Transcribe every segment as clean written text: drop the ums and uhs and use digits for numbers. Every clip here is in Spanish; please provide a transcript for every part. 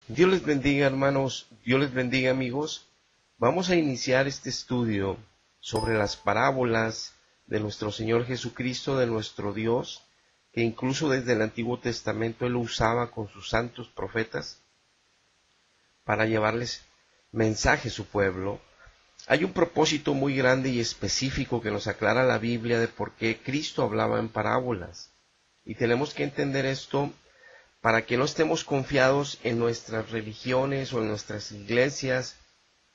Dios les bendiga, hermanos, Dios les bendiga, amigos. Vamos a iniciar este estudio sobre las parábolas de nuestro Señor Jesucristo, de nuestro Dios, que incluso desde el Antiguo Testamento Él usaba con sus santos profetas para llevarles mensaje a su pueblo. Hay un propósito muy grande y específico que nos aclara la Biblia de por qué Cristo hablaba en parábolas. Y tenemos que entender esto para que no estemos confiados en nuestras religiones o en nuestras iglesias,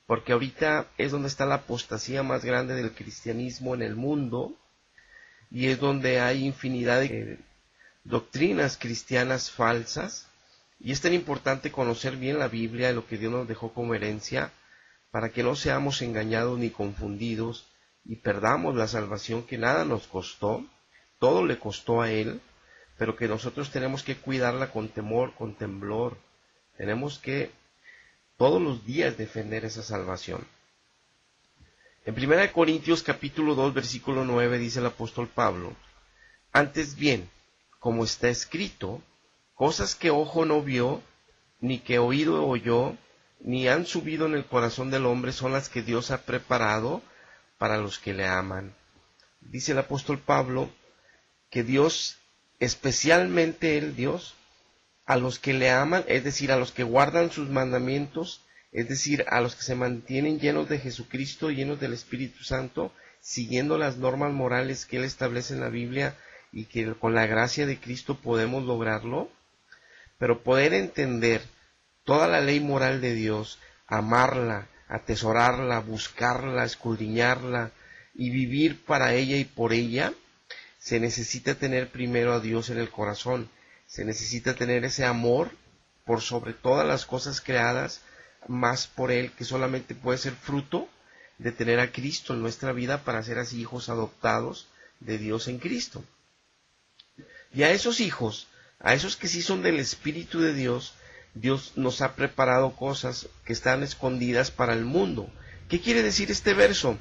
porque ahorita es donde está la apostasía más grande del cristianismo en el mundo, y es donde hay infinidad de doctrinas cristianas falsas, y es tan importante conocer bien la Biblia y lo que Dios nos dejó como herencia, para que no seamos engañados ni confundidos, y perdamos la salvación que nada nos costó, todo le costó a Él, pero que nosotros tenemos que cuidarla con temor, con temblor. Tenemos que todos los días defender esa salvación. En 1 Corintios capítulo 2, versículo 9 dice el apóstol Pablo: antes bien, como está escrito, cosas que ojo no vio, ni que oído oyó, ni han subido en el corazón del hombre, son las que Dios ha preparado para los que le aman. Dice el apóstol Pablo que Dios, especialmente el Dios, a los que le aman, es decir, a los que guardan sus mandamientos, es decir, a los que se mantienen llenos de Jesucristo, llenos del Espíritu Santo, siguiendo las normas morales que Él establece en la Biblia y que con la gracia de Cristo podemos lograrlo, pero poder entender toda la ley moral de Dios, amarla, atesorarla, buscarla, escudriñarla y vivir para ella y por ella, se necesita tener primero a Dios en el corazón, se necesita tener ese amor por sobre todas las cosas creadas, más por Él, que solamente puede ser fruto de tener a Cristo en nuestra vida para ser así hijos adoptados de Dios en Cristo. Y a esos hijos, a esos que sí son del Espíritu de Dios, Dios nos ha preparado cosas que están escondidas para el mundo. ¿Qué quiere decir este verso?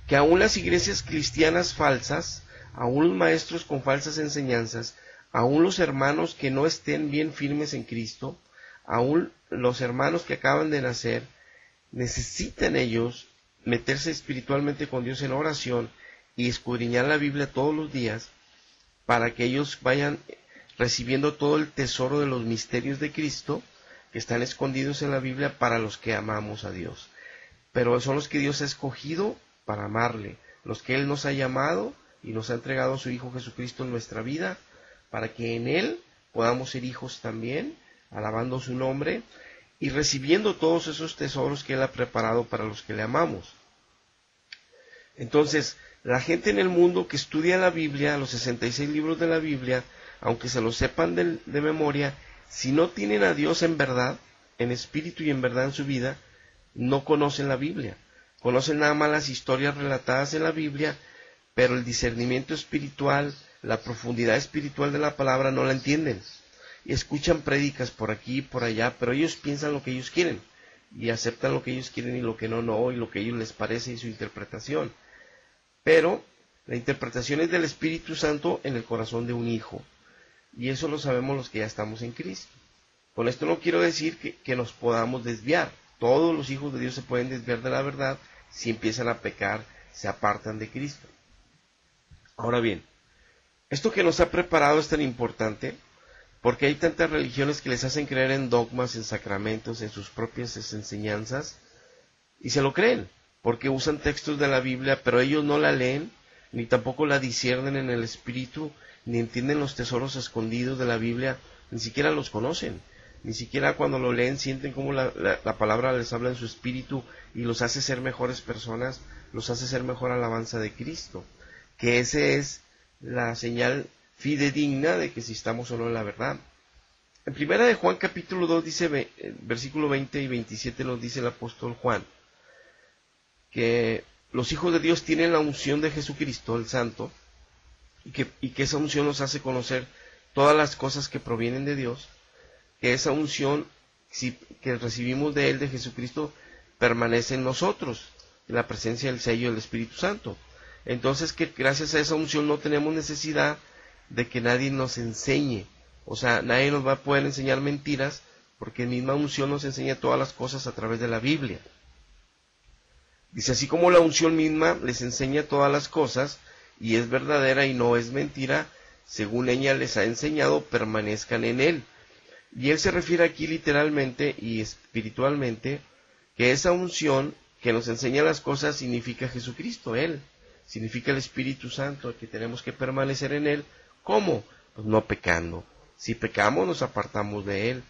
Que aún las iglesias cristianas falsas, aún los maestros con falsas enseñanzas, aún los hermanos que no estén bien firmes en Cristo, aún los hermanos que acaban de nacer, necesitan ellos meterse espiritualmente con Dios en oración y escudriñar la Biblia todos los días para que ellos vayan recibiendo todo el tesoro de los misterios de Cristo que están escondidos en la Biblia para los que amamos a Dios. Pero son los que Dios ha escogido para amarle, los que Él nos ha llamado y nos ha entregado a su Hijo Jesucristo en nuestra vida, para que en Él podamos ser hijos también, alabando su nombre y recibiendo todos esos tesoros que Él ha preparado para los que le amamos. Entonces, la gente en el mundo que estudia la Biblia, los 66 libros de la Biblia, aunque se los sepan de memoria, si no tienen a Dios en verdad, en espíritu y en verdad en su vida, no conocen la Biblia. Conocen nada más las historias relatadas en la Biblia, pero el discernimiento espiritual, la profundidad espiritual de la palabra no la entienden. Y escuchan prédicas por aquí y por allá, pero ellos piensan lo que ellos quieren, y aceptan lo que ellos quieren y lo que no, y lo que a ellos les parece y su interpretación. Pero la interpretación es del Espíritu Santo en el corazón de un hijo. Y eso lo sabemos los que ya estamos en Cristo. Con esto no quiero decir que nos podamos desviar. Todos los hijos de Dios se pueden desviar de la verdad si empiezan a pecar, se apartan de Cristo. Ahora bien, esto que nos ha preparado es tan importante porque hay tantas religiones que les hacen creer en dogmas, en sacramentos, en sus propias enseñanzas, y se lo creen, porque usan textos de la Biblia, pero ellos no la leen, ni tampoco la disciernen en el Espíritu, ni entienden los tesoros escondidos de la Biblia, ni siquiera los conocen, ni siquiera cuando lo leen sienten cómo la palabra les habla en su espíritu y los hace ser mejores personas, los hace ser mejor alabanza de Cristo, que ese es la señal fidedigna de que si estamos o no en la verdad. En primera de Juan capítulo 2 dice, versículo 20 y 27 nos dice el apóstol Juan, que los hijos de Dios tienen la unción de Jesucristo, el Santo, y que esa unción nos hace conocer todas las cosas que provienen de Dios, que esa unción que recibimos de Él, de Jesucristo, permanece en nosotros, en la presencia del sello del Espíritu Santo. Entonces, que gracias a esa unción no tenemos necesidad de que nadie nos enseñe, o sea, nadie nos va a poder enseñar mentiras, porque misma unción nos enseña todas las cosas a través de la Biblia. Dice, así como la unción misma les enseña todas las cosas, y es verdadera y no es mentira, según ella les ha enseñado, permanezcan en él. Y él se refiere aquí literalmente y espiritualmente, que esa unción que nos enseña las cosas significa Jesucristo, él, significa el Espíritu Santo, que tenemos que permanecer en él. ¿Cómo? Pues no pecando. Si pecamos, nos apartamos de él.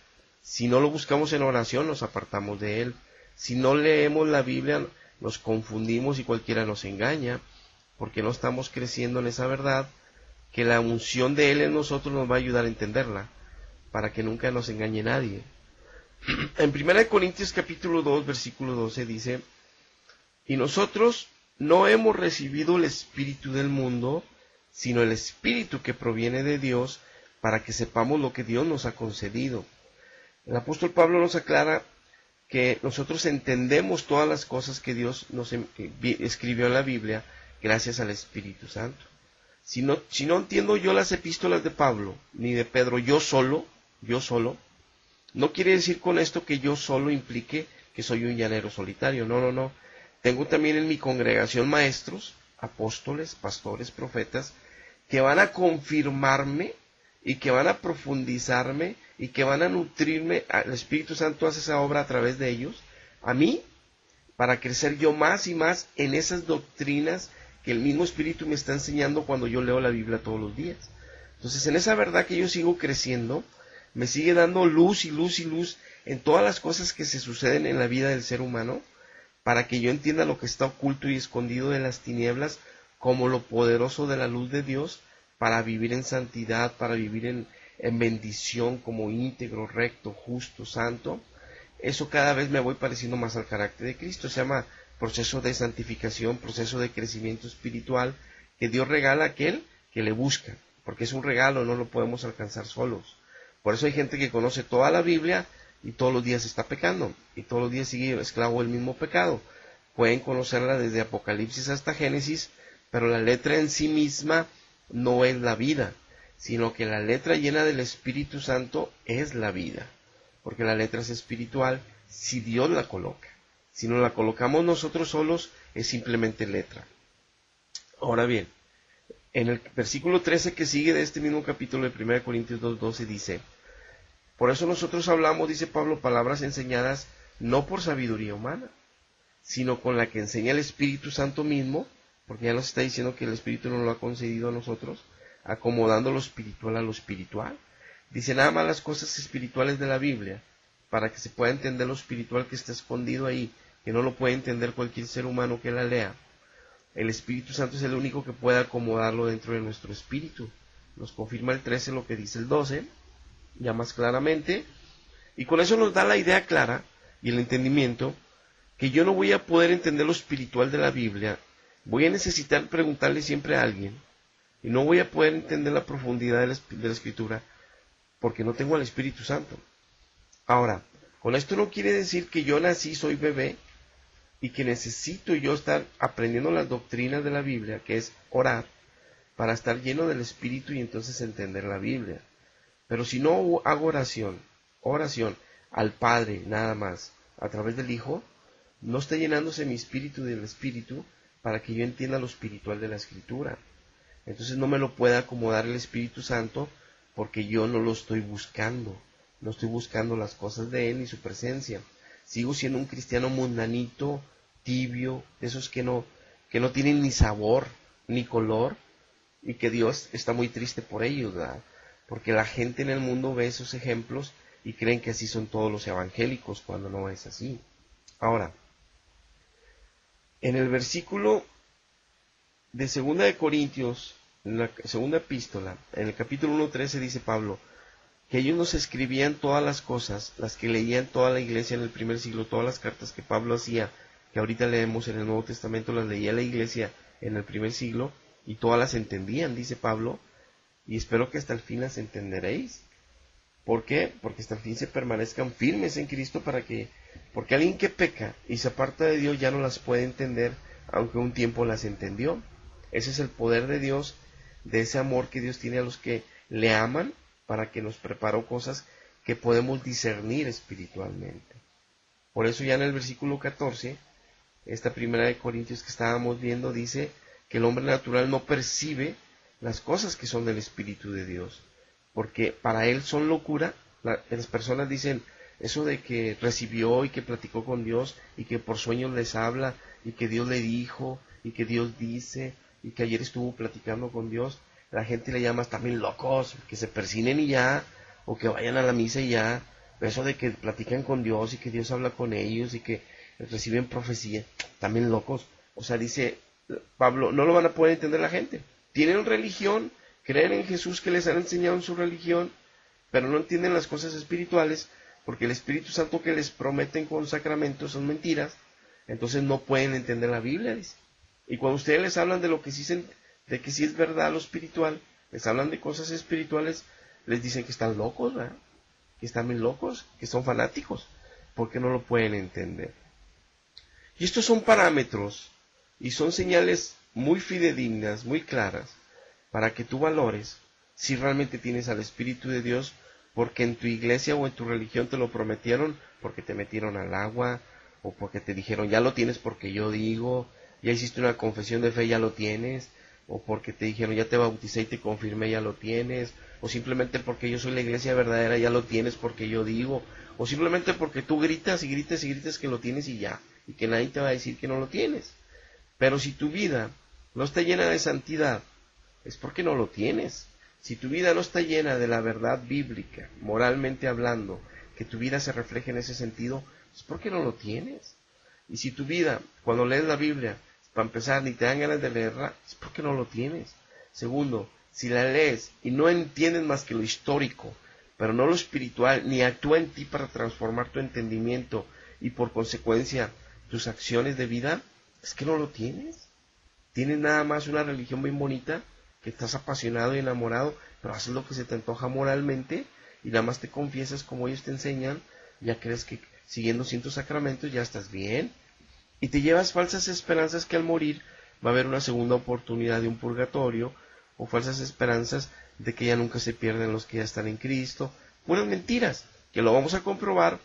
Si no lo buscamos en oración, nos apartamos de él. Si no leemos la Biblia, nos confundimos y cualquiera nos engaña, porque no estamos creciendo en esa verdad, que la unción de él en nosotros nos va a ayudar a entenderla, para que nunca nos engañe nadie. En 1 Corintios capítulo 2, versículo 12 dice, y nosotros no hemos recibido el espíritu del mundo, sino el espíritu que proviene de Dios, para que sepamos lo que Dios nos ha concedido. El apóstol Pablo nos aclara que nosotros entendemos todas las cosas que Dios nos escribió en la Biblia gracias al Espíritu Santo. Si no entiendo yo las epístolas de Pablo, ni de Pedro, yo solo, no quiere decir con esto que yo solo implique que soy un llanero solitario, no. Tengo también en mi congregación maestros, apóstoles, pastores, profetas, que van a confirmarme y que van a profundizarme y que van a nutrirme. El Espíritu Santo hace esa obra a través de ellos, a mí, para crecer yo más y más en esas doctrinas que el mismo Espíritu me está enseñando cuando yo leo la Biblia todos los días. Entonces, en esa verdad que yo sigo creciendo, me sigue dando luz y luz y luz en todas las cosas que se suceden en la vida del ser humano, para que yo entienda lo que está oculto y escondido de las tinieblas, como lo poderoso de la luz de Dios, para vivir en santidad, para vivir en bendición, como íntegro, recto, justo, santo. Eso cada vez me voy pareciendo más al carácter de Cristo. Se llama proceso de santificación, proceso de crecimiento espiritual, que Dios regala a aquel que le busca, porque es un regalo, no lo podemos alcanzar solos. Por eso hay gente que conoce toda la Biblia y todos los días está pecando, y todos los días sigue esclavo del mismo pecado. Pueden conocerla desde Apocalipsis hasta Génesis, pero la letra en sí misma no es la vida, sino que la letra llena del Espíritu Santo es la vida, porque la letra es espiritual si Dios la coloca. Si no la colocamos nosotros solos, es simplemente letra. Ahora bien, en el versículo 13 que sigue de este mismo capítulo de 1 Corintios 2:12 dice, por eso nosotros hablamos, dice Pablo, palabras enseñadas no por sabiduría humana, sino con la que enseña el Espíritu Santo mismo, porque ya nos está diciendo que el Espíritu nos lo ha concedido a nosotros, acomodando lo espiritual a lo espiritual. Dice nada más las cosas espirituales de la Biblia, para que se pueda entender lo espiritual que está escondido ahí, que no lo puede entender cualquier ser humano que la lea. El Espíritu Santo es el único que puede acomodarlo dentro de nuestro espíritu. Nos confirma el 13 lo que dice el 12, ya más claramente, y con eso nos da la idea clara y el entendimiento que yo no voy a poder entender lo espiritual de la Biblia, voy a necesitar preguntarle siempre a alguien, y no voy a poder entender la profundidad de la Escritura, porque no tengo al Espíritu Santo. Ahora, con esto no quiere decir que yo nací, soy bebé, y que necesito yo estar aprendiendo las doctrinas de la Biblia, que es orar, para estar lleno del Espíritu y entonces entender la Biblia. Pero si no hago oración al Padre nada más, a través del Hijo, no está llenándose mi espíritu del Espíritu para que yo entienda lo espiritual de la Escritura. Entonces no me lo puede acomodar el Espíritu Santo porque yo no lo estoy buscando. No estoy buscando las cosas de Él ni su presencia. Sigo siendo un cristiano mundanito, tibio, de esos que no tienen ni sabor ni color, y que Dios está muy triste por ellos, ¿verdad? Porque la gente en el mundo ve esos ejemplos y creen que así son todos los evangélicos, cuando no es así. Ahora, en el versículo de 2 de Corintios, en la segunda epístola, en el capítulo 1:13 dice Pablo, que ellos nos escribían todas las cosas, las que leían toda la iglesia en el primer siglo, todas las cartas que Pablo hacía, que ahorita leemos en el Nuevo Testamento, las leía la iglesia en el primer siglo, y todas las entendían, dice Pablo, y espero que hasta el fin las entenderéis. ¿Por qué? Porque hasta el fin se permanezcan firmes en Cristo, porque alguien que peca y se aparta de Dios ya no las puede entender, aunque un tiempo las entendió. Ese es el poder de Dios, de ese amor que Dios tiene a los que le aman, para que nos preparó cosas que podemos discernir espiritualmente. Por eso ya en el versículo 14, esta primera de Corintios que estábamos viendo, dice que el hombre natural no percibe las cosas que son del Espíritu de Dios, porque para él son locura. Las personas dicen eso de que recibió y que platicó con Dios y que por sueños les habla y que Dios le dijo y que Dios dice y que ayer estuvo platicando con Dios. La gente le llama también locos, que se persinen y ya, o que vayan a la misa y ya. Eso de que platican con Dios y que Dios habla con ellos y que reciben profecía, también locos. O sea, dice Pablo, no lo van a poder entender la gente. Tienen religión, creen en Jesús que les han enseñado en su religión, pero no entienden las cosas espirituales, porque el Espíritu Santo que les prometen con sacramentos son mentiras, entonces no pueden entender la Biblia, dice. Y cuando ustedes les hablan de lo que sí, de que sí es verdad lo espiritual, les hablan de cosas espirituales, les dicen que están locos, ¿verdad? Que están bien locos, que son fanáticos, porque no lo pueden entender. Y estos son parámetros y son señales muy fidedignas, muy claras, para que tú valores si realmente tienes al Espíritu de Dios, porque en tu iglesia o en tu religión te lo prometieron, porque te metieron al agua, o porque te dijeron, ya lo tienes porque yo digo, ya hiciste una confesión de fe, ya lo tienes, o porque te dijeron, ya te bauticé y te confirmé, ya lo tienes, o simplemente porque yo soy la iglesia verdadera, ya lo tienes porque yo digo, o simplemente porque tú gritas y gritas y gritas que lo tienes y ya, y que nadie te va a decir que no lo tienes. Pero si tu vida no está llena de santidad, es porque no lo tienes. Si tu vida no está llena de la verdad bíblica, moralmente hablando, que tu vida se refleje en ese sentido, es porque no lo tienes. Y si tu vida, cuando lees la Biblia, para empezar, ni te dan ganas de leerla, es porque no lo tienes. Segundo, si la lees y no entiendes más que lo histórico, pero no lo espiritual, ni actúa en ti para transformar tu entendimiento y por consecuencia tus acciones de vida, es que no lo tienes. Tienes nada más una religión bien bonita, que estás apasionado y enamorado, pero haces lo que se te antoja moralmente y nada más te confiesas como ellos te enseñan, ya crees que siguiendo ciertos sacramentos ya estás bien, y te llevas falsas esperanzas que al morir va a haber una segunda oportunidad de un purgatorio, o falsas esperanzas de que ya nunca se pierden los que ya están en Cristo, puras mentiras, que lo vamos a comprobar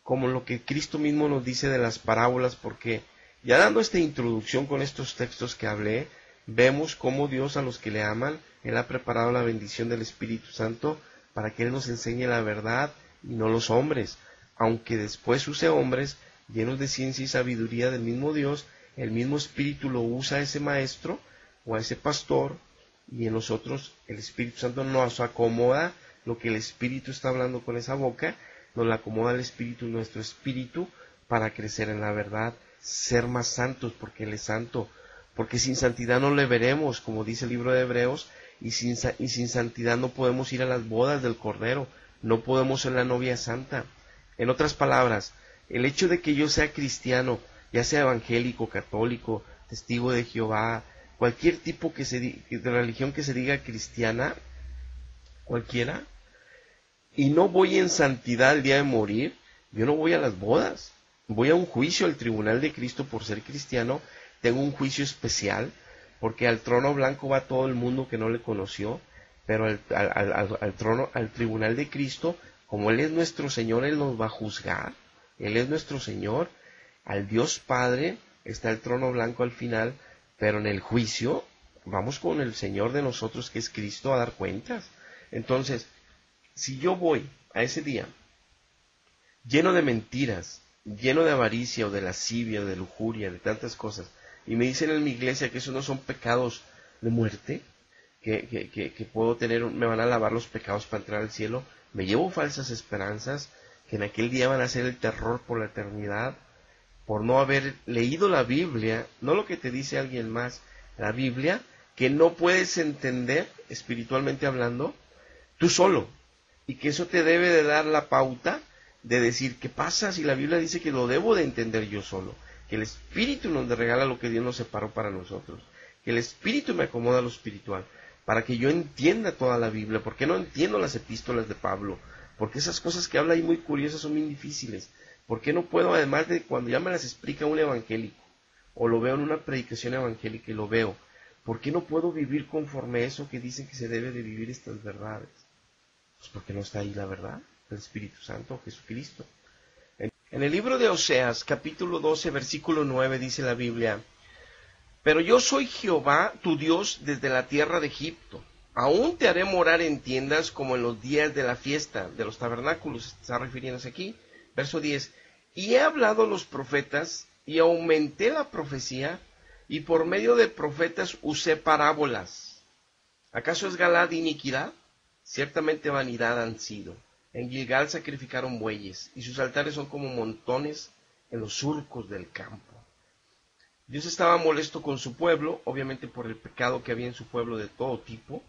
como lo que Cristo mismo nos dice de las parábolas, porque ya dando esta introducción con estos textos que hablé, vemos cómo Dios a los que le aman, Él ha preparado la bendición del Espíritu Santo para que Él nos enseñe la verdad y no los hombres, aunque después use hombres llenos de ciencia y sabiduría del mismo Dios, el mismo Espíritu lo usa a ese maestro o a ese pastor, y en nosotros el Espíritu Santo nos acomoda lo que el Espíritu está hablando con esa boca, nos la acomoda el Espíritu en nuestro espíritu para crecer en la verdad, ser más santos porque Él es santo, porque sin santidad no le veremos, como dice el libro de Hebreos, y sin santidad no podemos ir a las bodas del Cordero, no podemos ser la novia santa. En otras palabras, el hecho de que yo sea cristiano, ya sea evangélico, católico, testigo de Jehová, cualquier tipo de religión que se diga cristiana, cualquiera, y no voy en santidad el día de morir, yo no voy a las bodas, voy a un juicio al tribunal de Cristo por ser cristiano, tengo un juicio especial, porque al trono blanco va todo el mundo que no le conoció, pero al tribunal de Cristo, como Él es nuestro Señor, Él nos va a juzgar, Él es nuestro Señor, al Dios Padre está el trono blanco al final, pero en el juicio vamos con el Señor de nosotros que es Cristo a dar cuentas. Entonces, si yo voy a ese día lleno de mentiras, lleno de avaricia o de lascivia, o de lujuria, de tantas cosas, y me dicen en mi iglesia que esos no son pecados de muerte, que puedo tener, me van a lavar los pecados para entrar al cielo, me llevo falsas esperanzas, que en aquel día van a ser el terror por la eternidad, por no haber leído la Biblia, no lo que te dice alguien más, la Biblia, que no puedes entender, espiritualmente hablando, tú solo, y que eso te debe de dar la pauta de decir, ¿qué pasa si la Biblia dice que lo debo de entender yo solo? Que el Espíritu nos regala lo que Dios nos separó para nosotros, que el Espíritu me acomoda lo espiritual, para que yo entienda toda la Biblia, porque no entiendo las epístolas de Pablo, porque esas cosas que habla ahí muy curiosas son muy difíciles, porque no puedo, además de cuando ya me las explica un evangélico, o lo veo en una predicación evangélica y lo veo, ¿por qué no puedo vivir conforme a eso que dicen que se debe de vivir estas verdades? Pues porque no está ahí la verdad. el Espíritu Santo, Jesucristo. En el libro de Oseas, capítulo 12, versículo 9, dice la Biblia: pero yo soy Jehová, tu Dios, desde la tierra de Egipto. Aún te haré morar en tiendas como en los días de la fiesta de los tabernáculos, está refiriéndose aquí. Verso 10, y he hablado a los profetas, y aumenté la profecía, y por medio de profetas usé parábolas. ¿Acaso es Galaad iniquidad? Ciertamente vanidad han sido. En Gilgal sacrificaron bueyes, y sus altares son como montones en los surcos del campo. Dios estaba molesto con su pueblo, obviamente por el pecado que había en su pueblo de todo tipo,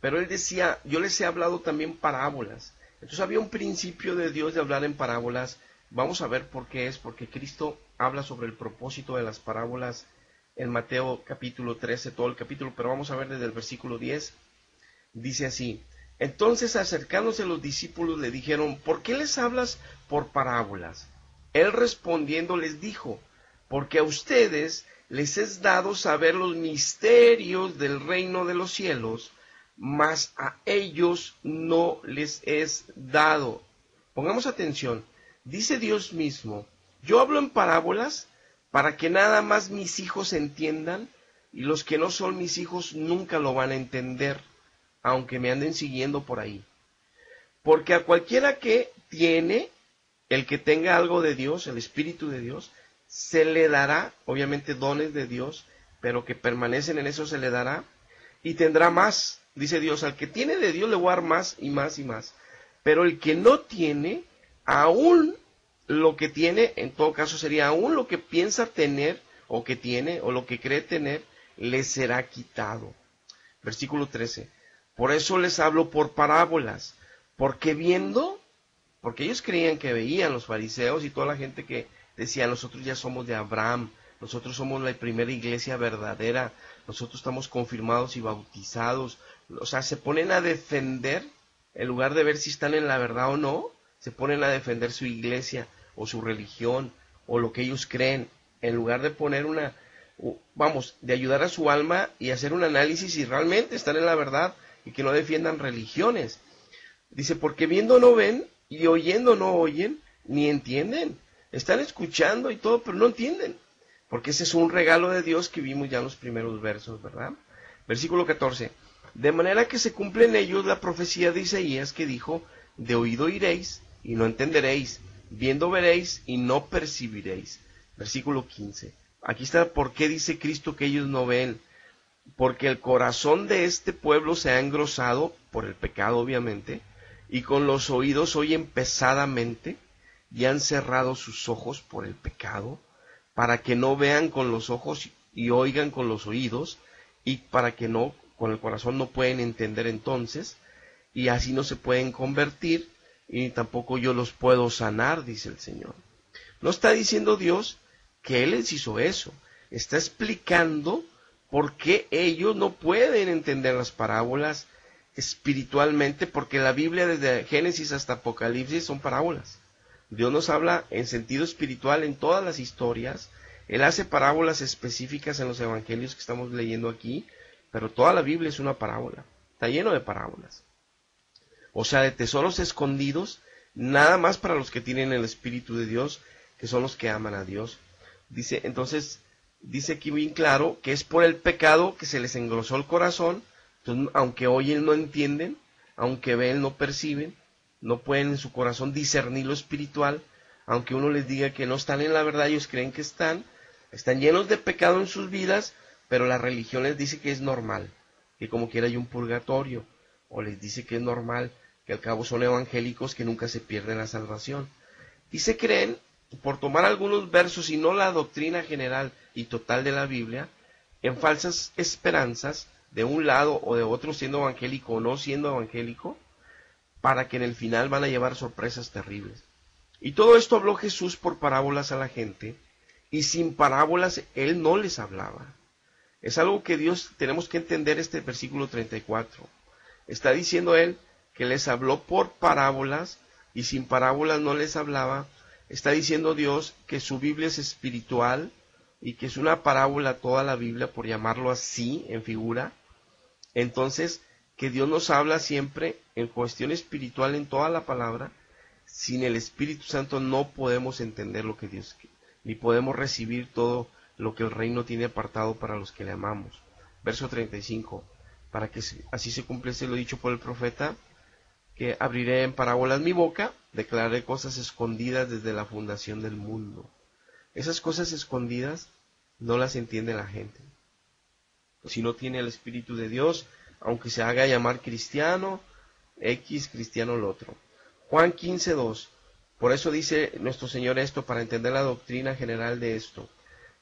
pero él decía, yo les he hablado también parábolas. Entonces había un principio de Dios de hablar en parábolas. Vamos a ver por qué es, porque Cristo habla sobre el propósito de las parábolas en Mateo capítulo 13, todo el capítulo, pero vamos a ver desde el versículo 10, dice así: entonces acercándose los discípulos le dijeron, ¿por qué les hablas por parábolas? Él respondiendo les dijo, porque a ustedes les es dado saber los misterios del reino de los cielos, mas a ellos no les es dado. Pongamos atención, dice Dios mismo, yo hablo en parábolas para que nada más mis hijos entiendan, y los que no son mis hijos nunca lo van a entender, aunque me anden siguiendo por ahí. Porque a cualquiera que tiene, el que tenga algo de Dios, el Espíritu de Dios, se le dará, obviamente dones de Dios, pero que permanecen en eso se le dará, y tendrá más. Dice Dios, al que tiene de Dios le voy a dar más y más y más. Pero el que no tiene, aún lo que tiene, en todo caso sería aún lo que piensa tener, o que tiene, o lo que cree tener, le será quitado. Versículo 13. Por eso les hablo por parábolas, porque viendo, porque ellos creían que veían, los fariseos y toda la gente que decía, nosotros ya somos de Abraham, nosotros somos la primera iglesia verdadera, nosotros estamos confirmados y bautizados. O sea, se ponen a defender, en lugar de ver si están en la verdad o no, se ponen a defender su iglesia o su religión o lo que ellos creen, en lugar de poner de ayudar a su alma y hacer un análisis si realmente están en la verdad y que no defiendan religiones. Dice, porque viendo no ven y oyendo no oyen, ni entienden. Están escuchando y todo, pero no entienden. Porque ese es un regalo de Dios que vimos ya en los primeros versos, ¿verdad? Versículo 14. De manera que se cumple en ellos la profecía de Isaías que dijo, de oído oiréis y no entenderéis, viendo veréis y no percibiréis. Versículo 15. Aquí está por qué dice Cristo que ellos no ven. Porque el corazón de este pueblo se ha engrosado, por el pecado obviamente, y con los oídos oyen pesadamente, y han cerrado sus ojos por el pecado, para que no vean con los ojos y oigan con los oídos, y para que no, con el corazón no pueden entender entonces, y así no se pueden convertir, y tampoco yo los puedo sanar, dice el Señor. No está diciendo Dios que Él les hizo eso, está explicando por qué ellos no pueden entender las parábolas espiritualmente, porque la Biblia desde Génesis hasta Apocalipsis son parábolas. Dios nos habla en sentido espiritual en todas las historias. Él hace parábolas específicas en los evangelios que estamos leyendo aquí, pero toda la Biblia es una parábola, está lleno de parábolas. O sea, de tesoros escondidos, nada más para los que tienen el Espíritu de Dios, que son los que aman a Dios. Dice aquí bien claro que es por el pecado que se les engrosó el corazón. Entonces, aunque oyen no entienden, aunque ven no perciben, no pueden en su corazón discernir lo espiritual, aunque uno les diga que no están en la verdad, ellos creen que están llenos de pecado en sus vidas, pero la religión les dice que es normal, que como quiera hay un purgatorio, o les dice que es normal, que al cabo son evangélicos, que nunca se pierden la salvación. Y se creen, por tomar algunos versos y no la doctrina general y total de la Biblia, en falsas esperanzas, de un lado o de otro, siendo evangélico o no siendo evangélico, para que en el final van a llevar sorpresas terribles. Y todo esto habló Jesús por parábolas a la gente, y sin parábolas Él no les hablaba. Es algo que Dios, tenemos que entender este versículo 34. Está diciendo Él que les habló por parábolas, y sin parábolas no les hablaba. Está diciendo Dios que su Biblia es espiritual, y que es una parábola toda la Biblia, por llamarlo así, en figura. Entonces, que Dios nos habla siempre en cuestión espiritual en toda la palabra. Sin el Espíritu Santo no podemos entender lo que Dios quiere, ni podemos recibir todo lo que el reino tiene apartado para los que le amamos. Verso 35, para que así se cumpliese lo dicho por el profeta, que abriré en parábolas mi boca, declararé cosas escondidas desde la fundación del mundo. Esas cosas escondidas no las entiende la gente. Si no tiene el Espíritu de Dios, aunque se haga llamar cristiano, cristiano el otro. Juan 15:2. Por eso dice nuestro Señor esto, para entender la doctrina general de esto.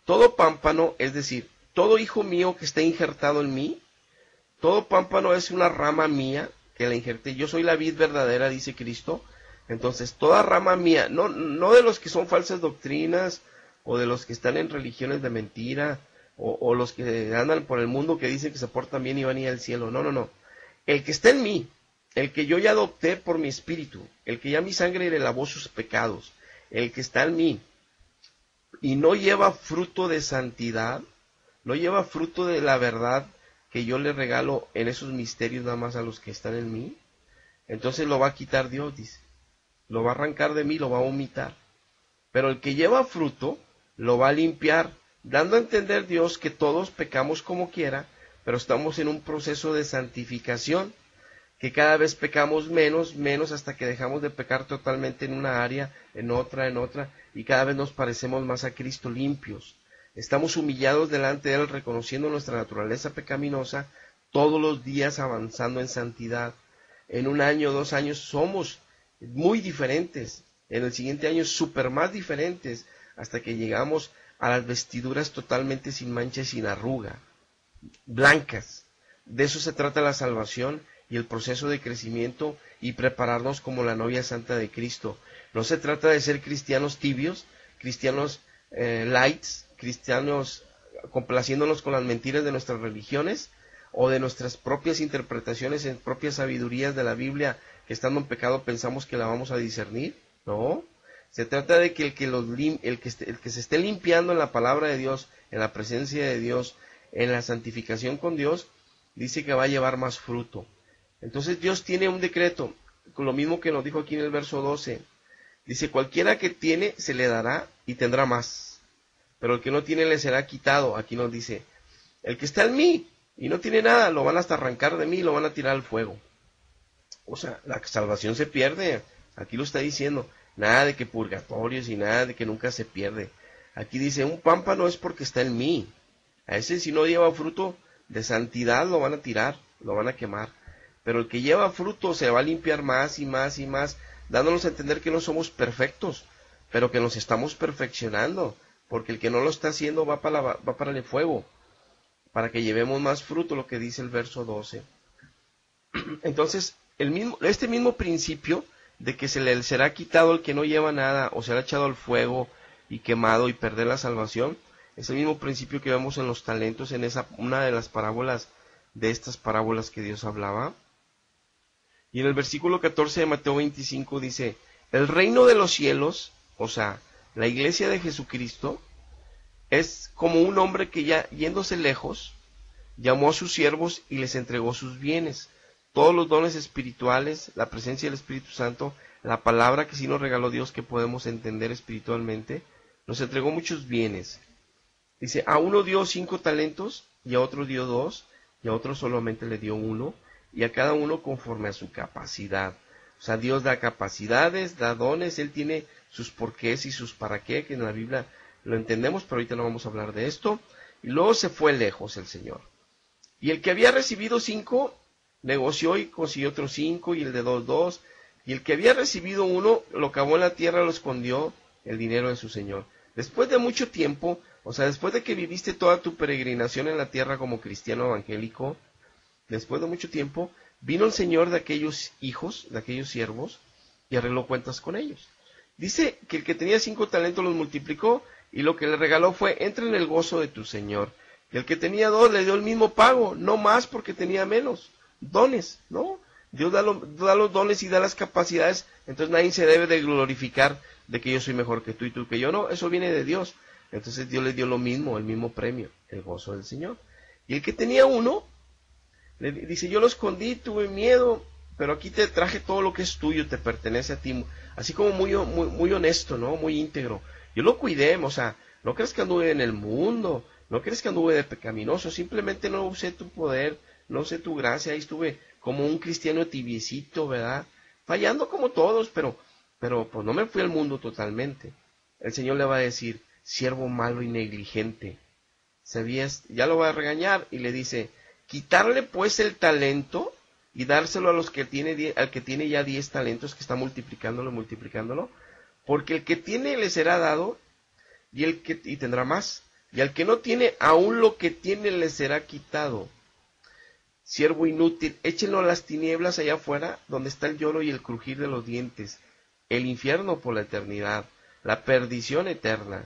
Todo pámpano, es decir, todo hijo mío que esté injertado en mí, todo pámpano es una rama mía que la injerté. Yo soy la vid verdadera, dice Cristo. Entonces, toda rama mía, no de los que son falsas doctrinas, o de los que están en religiones de mentira, o los que andan por el mundo que dicen que se portan bien y van a ir al cielo. No. El que está en mí, el que yo ya adopté por mi espíritu, el que ya mi sangre le lavó sus pecados, el que está en mí, y no lleva fruto de santidad, no lleva fruto de la verdad que yo le regalo en esos misterios nada más a los que están en mí, entonces lo va a quitar Dios, dice. Lo va a arrancar de mí, lo va a vomitar. Pero el que lleva fruto, lo va a limpiar, dando a entender Dios que todos pecamos como quiera, pero estamos en un proceso de santificación, que cada vez pecamos menos, hasta que dejamos de pecar totalmente en una área, en otra, y cada vez nos parecemos más a Cristo, limpios. Estamos humillados delante de Él, reconociendo nuestra naturaleza pecaminosa, todos los días avanzando en santidad. En 1 año, 2 años somos muy diferentes, en el siguiente año súper más diferentes, hasta que llegamos a las vestiduras totalmente sin mancha y sin arruga, blancas. De eso se trata la salvación y el proceso de crecimiento y prepararnos como la novia santa de Cristo. No se trata de ser cristianos tibios, cristianos lights, cristianos complaciéndonos con las mentiras de nuestras religiones o de nuestras propias interpretaciones en propias sabidurías de la Biblia, que estando en pecado pensamos que la vamos a discernir. No, se trata de que el que se esté limpiando en la palabra de Dios, en la presencia de Dios, en la santificación con Dios, dice que va a llevar más fruto. Entonces Dios tiene un decreto, con lo mismo que nos dijo aquí en el verso 12. Dice, cualquiera que tiene se le dará y tendrá más, pero el que no tiene le será quitado. Aquí nos dice, el que está en mí y no tiene nada, lo van hasta arrancar de mí y lo van a tirar al fuego. O sea, la salvación se pierde. Aquí lo está diciendo. Nada de que purgatorios y nada de que nunca se pierde. Aquí dice, un pámpano es porque está en mí. A ese si no lleva fruto de santidad lo van a tirar, lo van a quemar. Pero el que lleva fruto se va a limpiar más y más y más, dándonos a entender que no somos perfectos, pero que nos estamos perfeccionando, porque el que no lo está haciendo va para el fuego, para que llevemos más fruto, lo que dice el verso 12. Entonces, este mismo principio de que se le será quitado el que no lleva nada, o será echado al fuego y quemado y perder la salvación, es el mismo principio que vemos en los talentos, en una de las parábolas, de estas parábolas que Dios hablaba. Y en el versículo 14 de Mateo 25 dice, el reino de los cielos, o sea, la iglesia de Jesucristo, es como un hombre que ya yéndose lejos, llamó a sus siervos y les entregó sus bienes, todos los dones espirituales, la presencia del Espíritu Santo, la palabra que sí nos regaló Dios que podemos entender espiritualmente, nos entregó muchos bienes. Dice, a uno dio 5 talentos, y a otro dio 2, y a otro solamente le dio 1, y a cada uno conforme a su capacidad. O sea, Dios da capacidades, da dones, Él tiene sus porqués y sus para qué, que en la Biblia lo entendemos, pero ahorita no vamos a hablar de esto. Y luego se fue lejos el Señor. Y el que había recibido 5, negoció y consiguió otros 5, y el de 2, y el que había recibido 1, lo cavó en la tierra, lo escondió el dinero de su Señor. Después de mucho tiempo, o sea, después de que viviste toda tu peregrinación en la tierra como cristiano evangélico, después de mucho tiempo, vino el Señor de aquellos hijos, de aquellos siervos, y arregló cuentas con ellos. Dice que el que tenía 5 talentos los multiplicó, y lo que le regaló fue, entra en el gozo de tu Señor. Y el que tenía 2 le dio el mismo pago, no más porque tenía menos. Dones, ¿no? Dios da los dones y da las capacidades, entonces nadie se debe de glorificar de que yo soy mejor que tú y tú que yo, no, eso viene de Dios. Entonces Dios le dio lo mismo, el mismo premio, el gozo del Señor. Y el que tenía 1, Le dice, yo lo escondí, tuve miedo, pero aquí te traje todo lo que es tuyo, te pertenece a ti. Así como muy honesto, ¿no? Muy íntegro. Yo lo cuidé, o sea, no crees que anduve en el mundo, no crees que anduve de pecaminoso, simplemente no usé tu poder, no usé tu gracia, ahí estuve como un cristiano tibiecito, ¿verdad? Fallando como todos, pero pues no me fui al mundo totalmente. El Señor le va a decir, siervo malo y negligente, ya lo va a regañar y le dice, quitarle pues el talento y dárselo a los que al que tiene ya 10 talentos, que está multiplicándolo, porque el que tiene le será dado y tendrá más, y al que no tiene, aún lo que tiene le será quitado. Siervo inútil, échenlo a las tinieblas allá afuera, donde está el lloro y el crujir de los dientes, el infierno por la eternidad, la perdición eterna.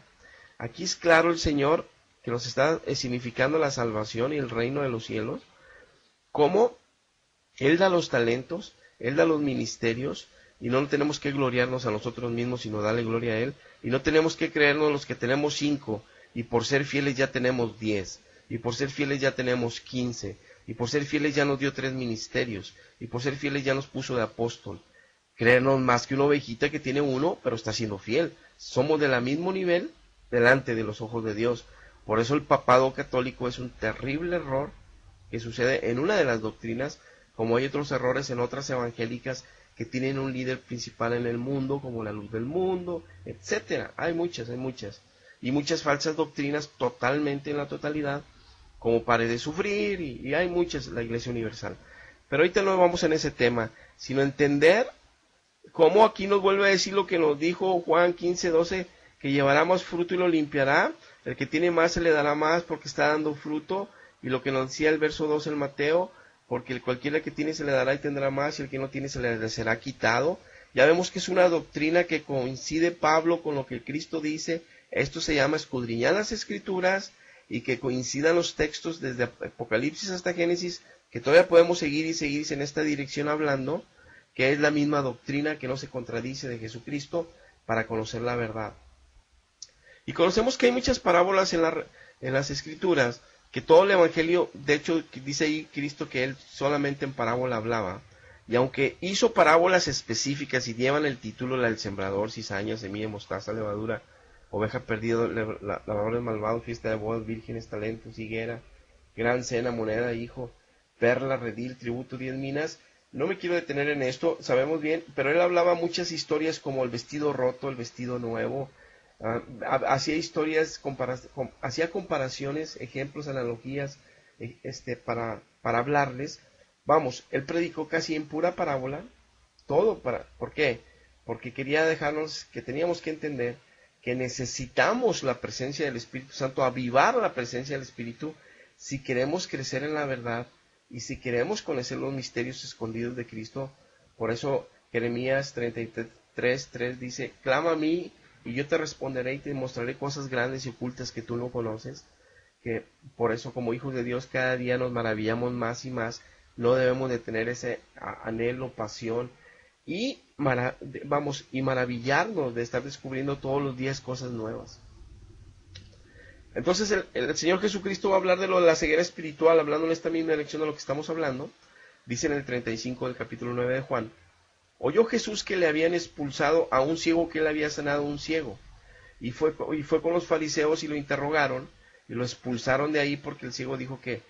Aquí es claro el Señor que nos está significando la salvación y el reino de los cielos, cómo Él da los talentos, Él da los ministerios, y no tenemos que gloriarnos a nosotros mismos, sino darle gloria a Él, y no tenemos que creernos los que tenemos 5, y por ser fieles ya tenemos 10, y por ser fieles ya tenemos 15, y por ser fieles ya nos dio 3 ministerios, y por ser fieles ya nos puso de apóstol. Creernos más que una ovejita que tiene uno, pero está siendo fiel. Somos del mismo nivel delante de los ojos de Dios. Por eso el papado católico es un terrible error que sucede en una de las doctrinas, como hay otros errores en otras evangélicas que tienen un líder principal en el mundo, como la luz del mundo, etcétera. Hay muchas. Y muchas falsas doctrinas totalmente en la totalidad, como pare de sufrir, y hay muchas, la Iglesia Universal. Pero ahorita no vamos en ese tema, sino entender cómo aquí nos vuelve a decir lo que nos dijo Juan 15:12, que llevará más fruto y lo limpiará, el que tiene más se le dará más porque está dando fruto, y lo que nos decía el verso 2 en Mateo, porque el cualquiera que tiene se le dará y tendrá más, y el que no tiene se le será quitado. Ya vemos que es una doctrina que coincide Pablo con lo que Cristo dice. Esto se llama escudriñar las Escrituras, y que coincidan los textos desde Apocalipsis hasta Génesis, que todavía podemos seguir en esta dirección hablando, que es la misma doctrina que no se contradice de Jesucristo, para conocer la verdad. Y conocemos que hay muchas parábolas en las Escrituras, que todo el Evangelio, de hecho, dice ahí Cristo que Él solamente en parábola hablaba, y aunque hizo parábolas específicas y llevan el título, la del sembrador, cizaña, semilla, mostaza, levadura, oveja perdida, labradores malvados, fiesta de bodas, vírgenes, talentos, higuera, gran cena, moneda, hijo, perla, redil, tributo, 10 minas. No me quiero detener en esto, sabemos bien, pero él hablaba muchas historias como el vestido roto, el vestido nuevo, hacía historias, hacía comparaciones, ejemplos, analogías, para hablarles. Vamos, él predicó casi en pura parábola, todo ¿por qué? Porque quería dejarnos que teníamos que entender que necesitamos la presencia del Espíritu Santo, avivar la presencia del Espíritu, si queremos crecer en la verdad y si queremos conocer los misterios escondidos de Cristo. Por eso Jeremías 33:3 dice, clama a mí y yo te responderé y te mostraré cosas grandes y ocultas que tú no conoces. Que por eso, como hijos de Dios, cada día nos maravillamos más y más. No debemos de tener ese anhelo, pasión y maravillarnos de estar descubriendo todos los días cosas nuevas. Entonces el Señor Jesucristo va a hablar de lo de la ceguera espiritual, hablando en esta misma lección de lo que estamos hablando. Dice en el 35 del capítulo 9 de Juan, oyó Jesús que le habían expulsado a un ciego, que él había sanado a un ciego, y fue con los fariseos y lo interrogaron, y lo expulsaron de ahí porque el ciego dijo que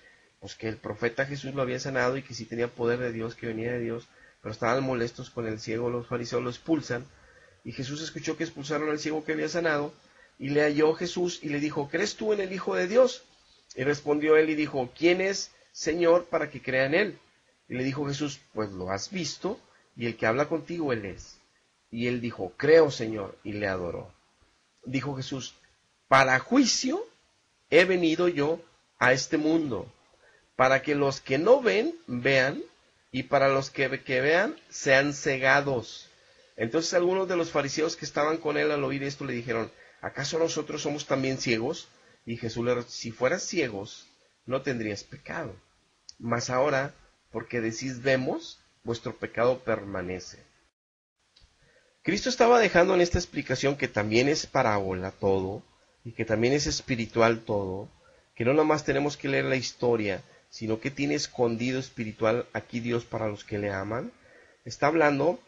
el profeta Jesús lo había sanado y que sí tenía poder de Dios, que venía de Dios, pero estaban molestos con el ciego. Los fariseos lo expulsan, y Jesús escuchó que expulsaron al ciego que había sanado, y le halló Jesús y le dijo, ¿crees tú en el Hijo de Dios? Y respondió él y dijo, ¿quién es, Señor, para que crea en él? Y le dijo Jesús, pues lo has visto, y el que habla contigo él es. Y él dijo, creo, Señor, y le adoró. Dijo Jesús, para juicio he venido yo a este mundo, para que los que no ven, vean, y para los que vean, sean cegados. Entonces algunos de los fariseos que estaban con él al oír esto le dijeron, ¿acaso nosotros somos también ciegos? Y Jesús le dijo, si fueras ciegos, no tendrías pecado. Mas ahora, porque decís vemos, vuestro pecado permanece. Cristo estaba dejando en esta explicación, que también es parábola todo, y que también es espiritual todo, que no nada más tenemos que leer la historia, sino que tiene escondido espiritual aquí Dios para los que le aman. Está hablando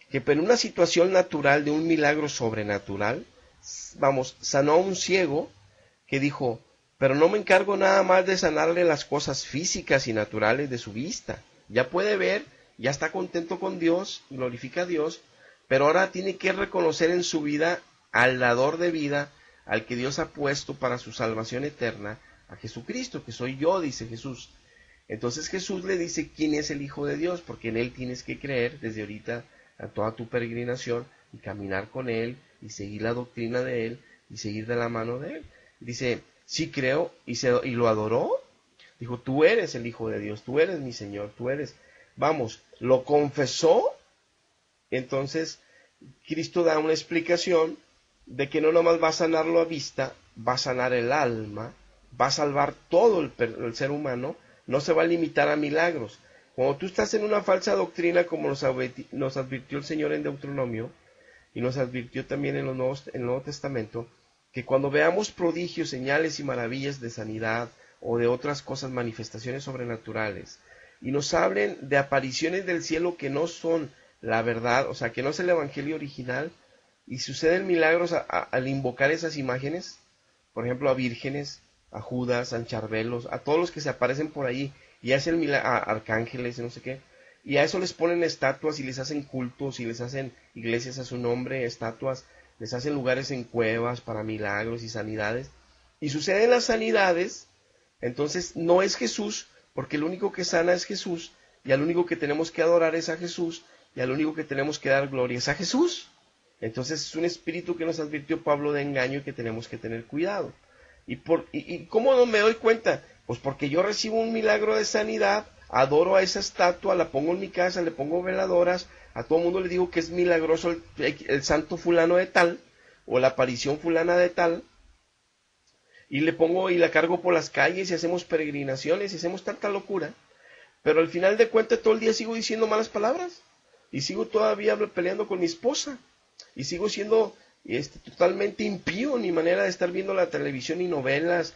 que en una situación natural de un milagro sobrenatural, sanó a un ciego que dijo, pero no me encargo nada más de sanarle las cosas físicas y naturales de su vista. Ya puede ver, ya está contento con Dios, glorifica a Dios, pero ahora tiene que reconocer en su vida al dador de vida, al que Dios ha puesto para su salvación eterna, a Jesucristo, que soy yo, dice Jesús. Entonces Jesús le dice quién es el Hijo de Dios, porque en Él tienes que creer desde ahorita a toda tu peregrinación y caminar con Él y seguir la doctrina de Él y seguir de la mano de Él. Dice, sí creo, y lo adoró. Dijo, tú eres el Hijo de Dios, tú eres mi Señor, tú eres. Vamos, lo confesó. Entonces Cristo da una explicación de que no nomás va a sanar la vista, va a sanar el alma, va a salvar todo el ser humano, no se va a limitar a milagros. Cuando tú estás en una falsa doctrina, como nos advirtió el Señor en Deuteronomio, y nos advirtió también en el Nuevo Testamento, que cuando veamos prodigios, señales y maravillas de sanidad o de otras cosas, manifestaciones sobrenaturales, y nos hablen de apariciones del cielo que no son la verdad, o sea, que no es el evangelio original, y suceden milagros al invocar esas imágenes, por ejemplo, a vírgenes, a Judas, a Charbelos, a todos los que se aparecen por ahí, y hacen a arcángeles, no sé qué, y a eso les ponen estatuas y les hacen cultos y les hacen iglesias a su nombre, estatuas, les hacen lugares en cuevas para milagros y sanidades, y suceden las sanidades. Entonces no es Jesús, porque el único que sana es Jesús, y al único que tenemos que adorar es a Jesús, y al único que tenemos que dar gloria es a Jesús. Entonces es un espíritu que nos advirtió Pablo de engaño y que tenemos que tener cuidado. ¿Y cómo no me doy cuenta? Pues porque yo recibo un milagro de sanidad, adoro a esa estatua, la pongo en mi casa, le pongo veladoras, a todo el mundo le digo que es milagroso el santo fulano de tal, o la aparición fulana de tal, y le pongo y la cargo por las calles y hacemos peregrinaciones y hacemos tanta locura, pero al final de cuentas todo el día sigo diciendo malas palabras, y sigo todavía peleando con mi esposa, y sigo siendo totalmente impío en mi manera de estar viendo la televisión y novelas,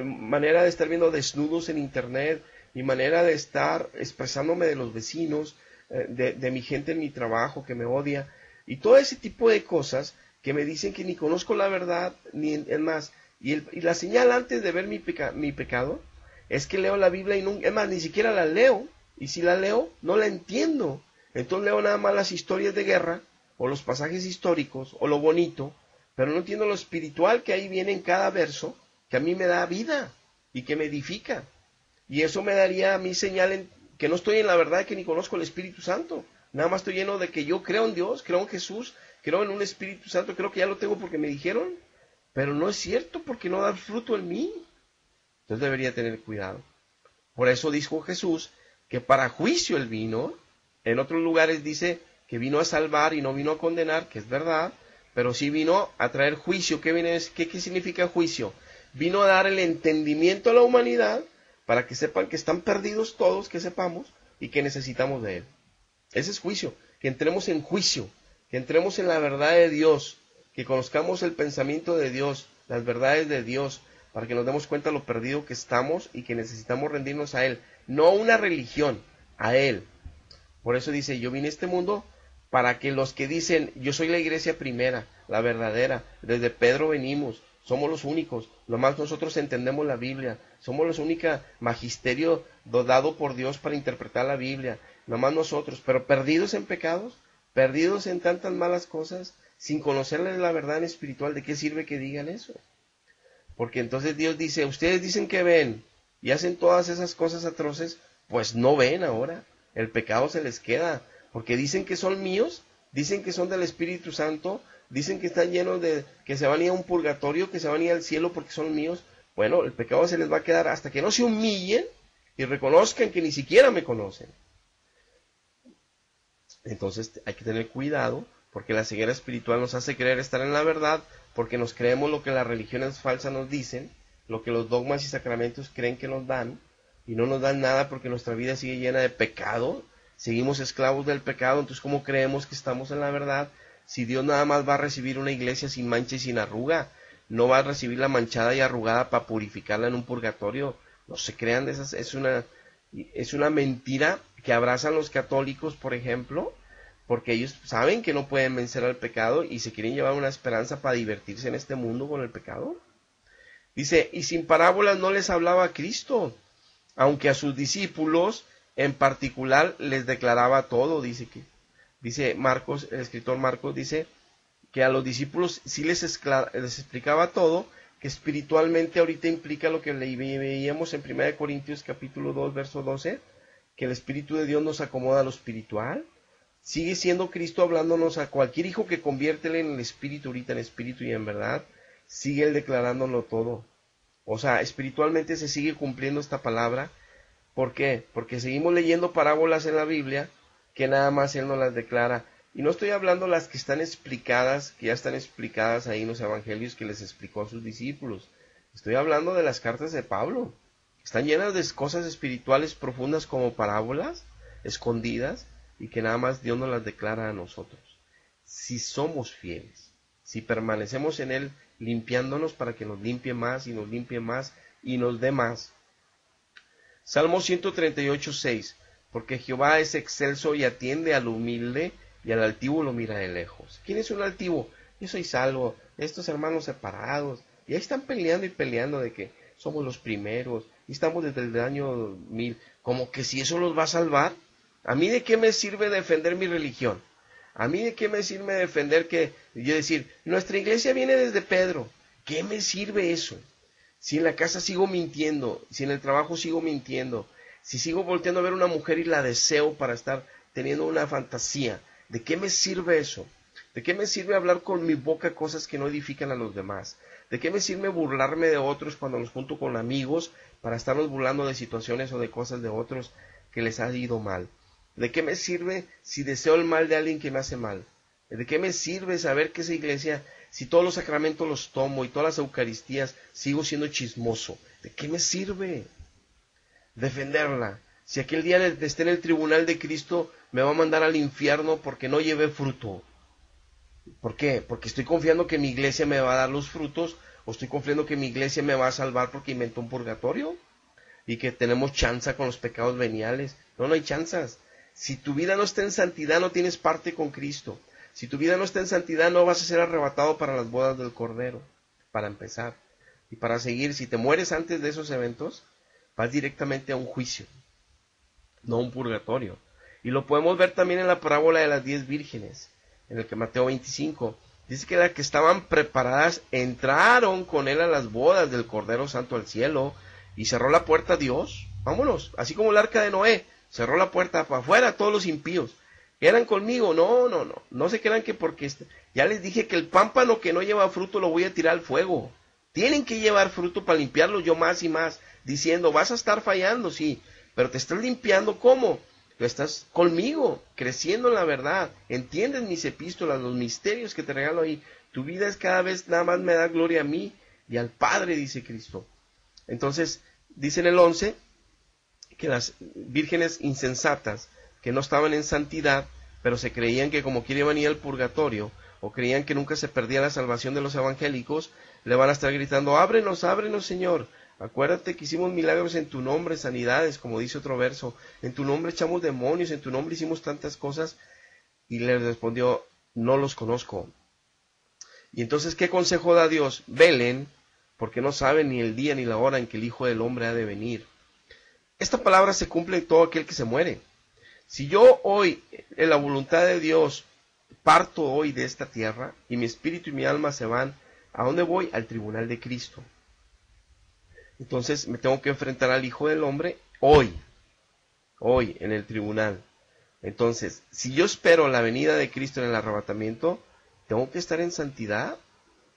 manera de estar viendo desnudos en internet, mi manera de estar expresándome de los vecinos, de mi gente en mi trabajo que me odia, y todo ese tipo de cosas que me dicen que ni conozco la verdad, ni es más, y la señal antes de ver mi pecado es que leo la Biblia y es más, ni siquiera la leo, y si la leo, no la entiendo. Entonces leo nada más las historias de guerra, o los pasajes históricos, o lo bonito, pero no entiendo lo espiritual que ahí viene en cada verso, que a mí me da vida, y que me edifica. Y eso me daría a mí señal en que no estoy en la verdad, que ni conozco el Espíritu Santo. Nada más estoy lleno de que yo creo en Dios, creo en Jesús, creo en un Espíritu Santo, creo que ya lo tengo porque me dijeron, pero no es cierto porque no da fruto en mí. Entonces debería tener cuidado. Por eso dijo Jesús que para juicio Él vino. En otros lugares dice que vino a salvar y no vino a condenar, que es verdad, pero sí vino a traer juicio. ¿Qué significa juicio? Vino a dar el entendimiento a la humanidad para que sepan que están perdidos todos, que sepamos, y que necesitamos de Él. Ese es juicio, que entremos en juicio, que entremos en la verdad de Dios, que conozcamos el pensamiento de Dios, las verdades de Dios, para que nos demos cuenta de lo perdido que estamos y que necesitamos rendirnos a Él, no a una religión, a Él. Por eso dice, yo vine a este mundo para que los que dicen, yo soy la iglesia primera, la verdadera, desde Pedro venimos, somos los únicos, nomás nosotros entendemos la Biblia, somos los únicos magisterio dado por Dios para interpretar la Biblia, nomás nosotros, pero perdidos en pecados, perdidos en tantas malas cosas, sin conocerles la verdad espiritual, ¿de qué sirve que digan eso? Porque entonces Dios dice, ustedes dicen que ven y hacen todas esas cosas atroces, pues no ven ahora, el pecado se les queda, porque dicen que son míos, dicen que son del Espíritu Santo, dicen que están llenos de, que se van a ir a un purgatorio, que se van a ir al cielo porque son míos. Bueno, el pecado se les va a quedar hasta que no se humillen y reconozcan que ni siquiera me conocen. Entonces hay que tener cuidado, porque la ceguera espiritual nos hace creer estar en la verdad, porque nos creemos lo que las religiones falsas nos dicen, lo que los dogmas y sacramentos creen que nos dan, y no nos dan nada porque nuestra vida sigue llena de pecado, seguimos esclavos del pecado. Entonces ¿cómo creemos que estamos en la verdad? Si Dios nada más va a recibir una iglesia sin mancha y sin arruga, no va a recibir la manchada y arrugada para purificarla en un purgatorio. No se crean de esas, es una mentira que abrazan los católicos, por ejemplo, porque ellos saben que no pueden vencer al pecado y se quieren llevar una esperanza para divertirse en este mundo con el pecado. Dice, y sin parábolas no les hablaba Cristo, aunque a sus discípulos en particular les declaraba todo. Dice Marcos, el escritor Marcos dice que a los discípulos sí les explicaba todo, que espiritualmente ahorita implica lo que veíamos en 1 Corintios capítulo 2, verso 12, que el Espíritu de Dios nos acomoda a lo espiritual. Sigue siendo Cristo hablándonos a cualquier hijo que conviértele en el Espíritu, ahorita en espíritu y en verdad, sigue él declarándolo todo. O sea, espiritualmente se sigue cumpliendo esta palabra. ¿Por qué? Porque seguimos leyendo parábolas en la Biblia que nada más él nos las declara. Y no estoy hablando las que están explicadas, que ya están explicadas ahí en los evangelios que les explicó a sus discípulos. Estoy hablando de las cartas de Pablo. Están llenas de cosas espirituales profundas como parábolas, escondidas, y que nada más Dios nos las declara a nosotros. Si somos fieles, si permanecemos en él, limpiándonos para que nos limpie más y nos limpie más y nos dé más. Salmo 138, 6. Porque Jehová es excelso y atiende al humilde, y al altivo lo mira de lejos. ¿Quién es un altivo? Yo soy salvo, estos hermanos separados, y ahí están peleando y peleando de que somos los primeros, y estamos desde el año 1000, como que si eso los va a salvar. ¿A mí de qué me sirve defender mi religión? ¿A mí de qué me sirve defender que, yo decir, nuestra iglesia viene desde Pedro? ¿Qué me sirve eso? Si en la casa sigo mintiendo, si en el trabajo sigo mintiendo, si sigo volteando a ver una mujer y la deseo para estar teniendo una fantasía, ¿de qué me sirve eso? ¿De qué me sirve hablar con mi boca cosas que no edifican a los demás? ¿De qué me sirve burlarme de otros cuando nos junto con amigos para estarnos burlando de situaciones o de cosas de otros que les ha ido mal? ¿De qué me sirve si deseo el mal de alguien que me hace mal? ¿De qué me sirve saber que esa iglesia, si todos los sacramentos los tomo y todas las eucaristías, sigo siendo chismoso? ¿De qué me sirve defenderla? Si aquel día esté en el tribunal de Cristo, me va a mandar al infierno porque no llevé fruto. ¿Por qué? Porque estoy confiando que mi iglesia me va a dar los frutos, o estoy confiando que mi iglesia me va a salvar porque inventó un purgatorio y que tenemos chanza con los pecados veniales. No hay chanzas. Si tu vida no está en santidad, no tienes parte con Cristo. Si tu vida no está en santidad, no vas a ser arrebatado para las bodas del Cordero, para empezar. Y para seguir, si te mueres antes de esos eventos, vas directamente a un juicio, no a un purgatorio. Y lo podemos ver también en la parábola de las 10 vírgenes, en el que Mateo 25, dice que las que estaban preparadas entraron con él a las bodas del Cordero Santo al cielo, y cerró la puerta a Dios. Vámonos, así como el arca de Noé, cerró la puerta para afuera todos los impíos. ¿Eran conmigo? No se crean que porque ya les dije que el pámpano que no lleva fruto lo voy a tirar al fuego. Tienen que llevar fruto para limpiarlo yo más y más, diciendo, vas a estar fallando, sí, pero te estás limpiando, ¿cómo? Estás conmigo, creciendo en la verdad, entiendes mis epístolas, los misterios que te regalo ahí. Tu vida es cada vez, nada más me da gloria a mí y al Padre, dice Cristo. Entonces, dice en el 11, que las vírgenes insensatas, que no estaban en santidad, pero se creían que como quiere venir al purgatorio, o creían que nunca se perdía la salvación de los evangélicos, le van a estar gritando, ábrenos, ábrenos, Señor. Acuérdate que hicimos milagros en tu nombre, sanidades, como dice otro verso. En tu nombre echamos demonios, en tu nombre hicimos tantas cosas. Y les respondió, no los conozco. Y entonces, ¿qué consejo da Dios? Velen, porque no saben ni el día ni la hora en que el Hijo del Hombre ha de venir. Esta palabra se cumple en todo aquel que se muere. Si yo hoy, en la voluntad de Dios, parto hoy de esta tierra, y mi espíritu y mi alma se van, ¿a dónde voy? Al tribunal de Cristo. Entonces me tengo que enfrentar al Hijo del Hombre hoy, en el tribunal. Entonces, si yo espero la venida de Cristo en el arrebatamiento, tengo que estar en santidad,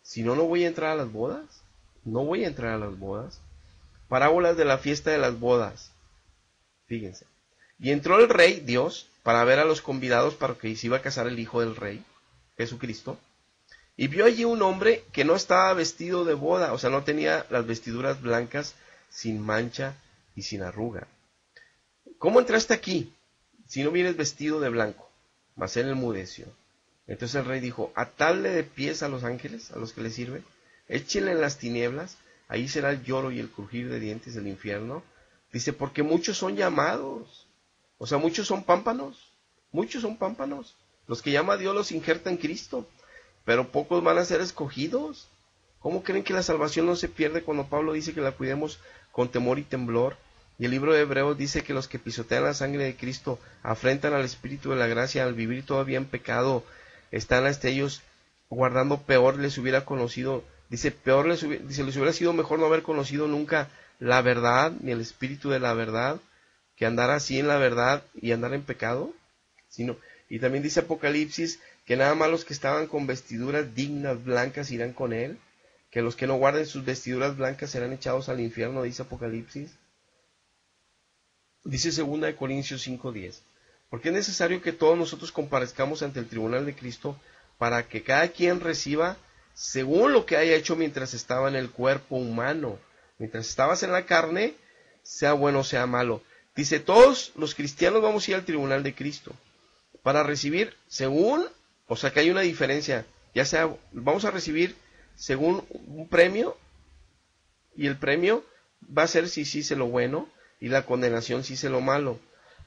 si no, no voy a entrar a las bodas. No voy a entrar a las bodas. Parábolas de la fiesta de las bodas. Fíjense. Y entró el rey, Dios, para ver a los convidados para que se iba a casar el Hijo del Rey, Jesucristo. Y vio allí un hombre que no estaba vestido de boda, o sea, no tenía las vestiduras blancas, sin mancha y sin arruga. ¿Cómo entraste aquí, si no vienes vestido de blanco? Mas él enmudeció. Entonces el rey dijo, atadle de pies a los ángeles, a los que le sirven, échenle en las tinieblas, ahí será el lloro y el crujir de dientes del infierno. Dice, porque muchos son llamados, o sea, muchos son pámpanos. Los que llama Dios los injerta en Cristo, pero pocos van a ser escogidos. ¿Cómo creen que la salvación no se pierde cuando Pablo dice que la cuidemos con temor y temblor? Y el libro de Hebreos dice que los que pisotean la sangre de Cristo afrentan al Espíritu de la gracia al vivir todavía en pecado. Están hasta ellos guardando, peor les hubiera conocido. Dice, les hubiera sido mejor no haber conocido nunca la verdad, ni el Espíritu de la verdad, que andar así en la verdad y andar en pecado. Y también dice Apocalipsis que nada más los que estaban con vestiduras dignas, blancas, irán con él, que los que no guarden sus vestiduras blancas serán echados al infierno, dice Apocalipsis. Dice 2 Corintios 5:10, porque es necesario que todos nosotros comparezcamos ante el tribunal de Cristo para que cada quien reciba según lo que haya hecho mientras estaba en el cuerpo humano. Mientras estabas en la carne, sea bueno o sea malo. Dice, todos los cristianos vamos a ir al tribunal de Cristo para recibir según, o sea que hay una diferencia, ya sea, vamos a recibir según un premio, y el premio va a ser si hice lo bueno, y la condenación si hice lo malo,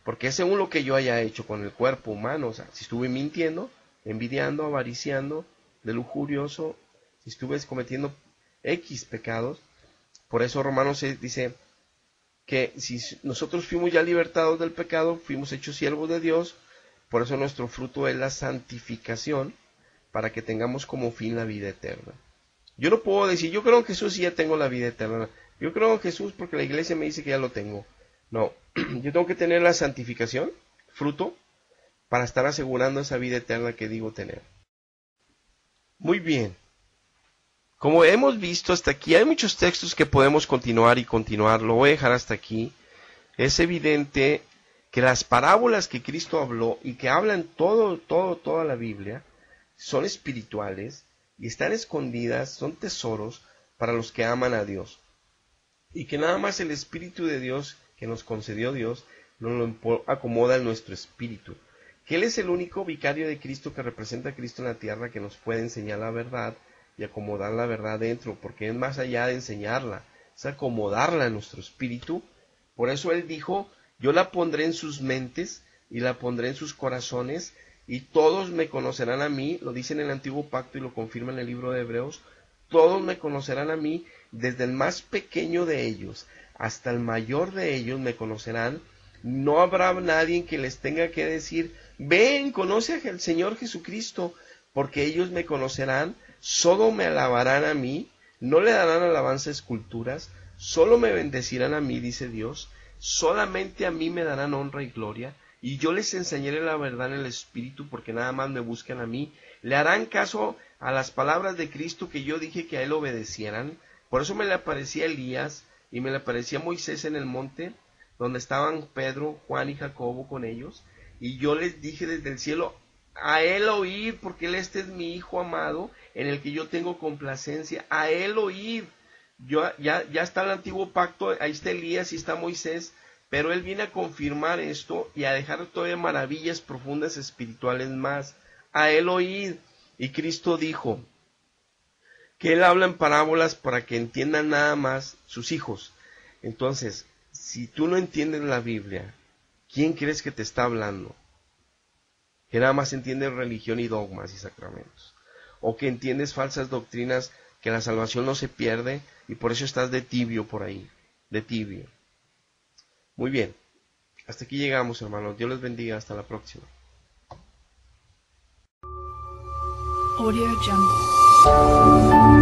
porque es según lo que yo haya hecho con el cuerpo humano. O sea, si estuve mintiendo, envidiando, avariciando, de lujurioso, si estuve cometiendo X pecados. Por eso Romanos dice que si nosotros fuimos ya libertados del pecado, fuimos hechos siervos de Dios. Por eso nuestro fruto es la santificación, para que tengamos como fin la vida eterna. Yo no puedo decir, yo creo en Jesús y ya tengo la vida eterna. Yo creo en Jesús porque la iglesia me dice que ya lo tengo. No, yo tengo que tener la santificación, fruto, para estar asegurando esa vida eterna que digo tener. Muy bien. Como hemos visto hasta aquí, hay muchos textos que podemos continuar, lo voy a dejar hasta aquí. Es evidente que las parábolas que Cristo habló y que hablan toda la Biblia son espirituales y están escondidas, son tesoros para los que aman a Dios. Y que nada más el Espíritu de Dios que nos concedió Dios nos lo acomoda en nuestro espíritu. Que Él es el único vicario de Cristo que representa a Cristo en la tierra, que nos puede enseñar la verdad y acomodar la verdad dentro, porque es más allá de enseñarla, es acomodarla en nuestro espíritu. Por eso Él dijo, yo la pondré en sus mentes y la pondré en sus corazones, y todos me conocerán a mí, lo dice en el Antiguo Pacto y lo confirma en el libro de Hebreos, todos me conocerán a mí, desde el más pequeño de ellos hasta el mayor de ellos me conocerán. No habrá nadie que les tenga que decir, ven, conoce al Señor Jesucristo, porque ellos me conocerán, solo me alabarán a mí, no le darán alabanza a esculturas, solo me bendecirán a mí, dice Dios, solamente a mí me darán honra y gloria, y yo les enseñaré la verdad en el Espíritu, porque nada más me buscan a mí. Le harán caso a las palabras de Cristo que yo dije que a Él obedecieran. Por eso me le aparecía Elías y me le aparecía Moisés en el monte, donde estaban Pedro, Juan y Jacobo con ellos, y yo les dije desde el cielo, a Él oíd, porque Él es mi Hijo amado, en el que yo tengo complacencia, a Él oíd. Ya está el Antiguo Pacto, ahí está Elías y está Moisés, pero Él viene a confirmar esto y a dejar todavía maravillas profundas espirituales más. A Él oíd. Y Cristo dijo que Él habla en parábolas para que entiendan nada más sus hijos. Entonces, si tú no entiendes la Biblia, ¿quién crees que te está hablando? Que nada más entiendes religión y dogmas y sacramentos. O que entiendes falsas doctrinas, que la salvación no se pierde y por eso estás de tibio por ahí, de tibio. Muy bien, hasta aquí llegamos, hermanos. Dios les bendiga, hasta la próxima. Audio Jungle.